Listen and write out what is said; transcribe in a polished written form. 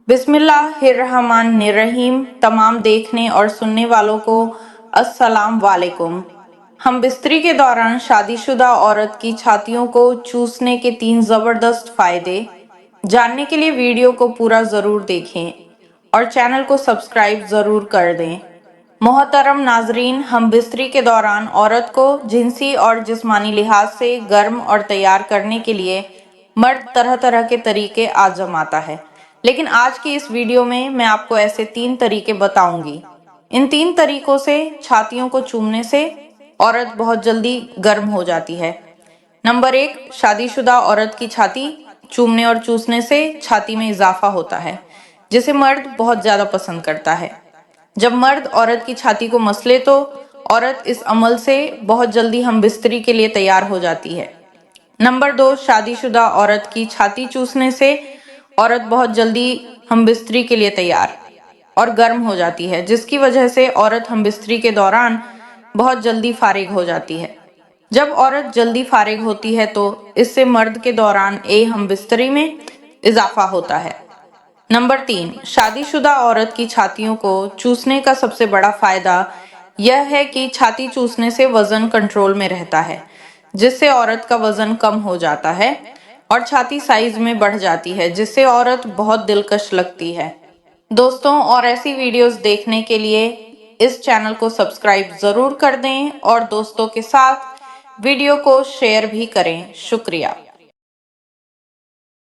बिस्मिल्लाहिर्रहमानिर्रहीम। तमाम देखने और सुनने वालों को अस्सलाम वालेकुम। हम बिस्तरी के दौरान शादीशुदा औरत की छातियों को चूसने के 3 जबरदस्त फायदे जानने के लिए वीडियो को पूरा जरूर देखें और चैनल को सब्सक्राइब जरूर कर दें। मोहतरम नाजरीन, हम बिस्तरी के दौरान औरत को जिनसी और जिस्मानी लिहाज से गर्म और तैयार करने के लिए मर्द तरह तरह के तरीके आजमाता है, लेकिन आज की इस वीडियो में मैं आपको ऐसे 3 तरीके बताऊंगी। इन 3 तरीकों से छातियों को चूमने से औरत बहुत जल्दी गर्म हो जाती है। नंबर 1, शादीशुदा औरत की छाती चूमने और चूसने से छाती में इजाफा होता है, जिसे मर्द बहुत ज्यादा पसंद करता है। जब मर्द औरत की छाती को मसले तो औरत इस अमल से बहुत जल्दी हम बिस्तरी के लिए तैयार हो जाती है। नंबर 2, शादीशुदा औरत की छाती चूसने से औरत बहुत जल्दी हम बिस्तरी के लिए तैयार और गर्म हो जाती है, जिसकी वजह से औरत हम बिस्तरी के दौरान बहुत जल्दी फारिग हो जाती है। जब औरत जल्दी फारिग होती है तो इससे मर्द के दौरान हम बिस्तरी में इजाफा होता है। नंबर 3, शादीशुदा औरत की छातियों को चूसने का सबसे बड़ा फायदा यह है कि छाती चूसने से वजन कंट्रोल में रहता है, जिससे औरत का वजन कम हो जाता है और छाती साइज में बढ़ जाती है, जिससे औरत बहुत दिलकश लगती है। दोस्तों, और ऐसी वीडियोस देखने के लिए इस चैनल को सब्सक्राइब जरूर कर दें और दोस्तों के साथ वीडियो को शेयर भी करें। शुक्रिया।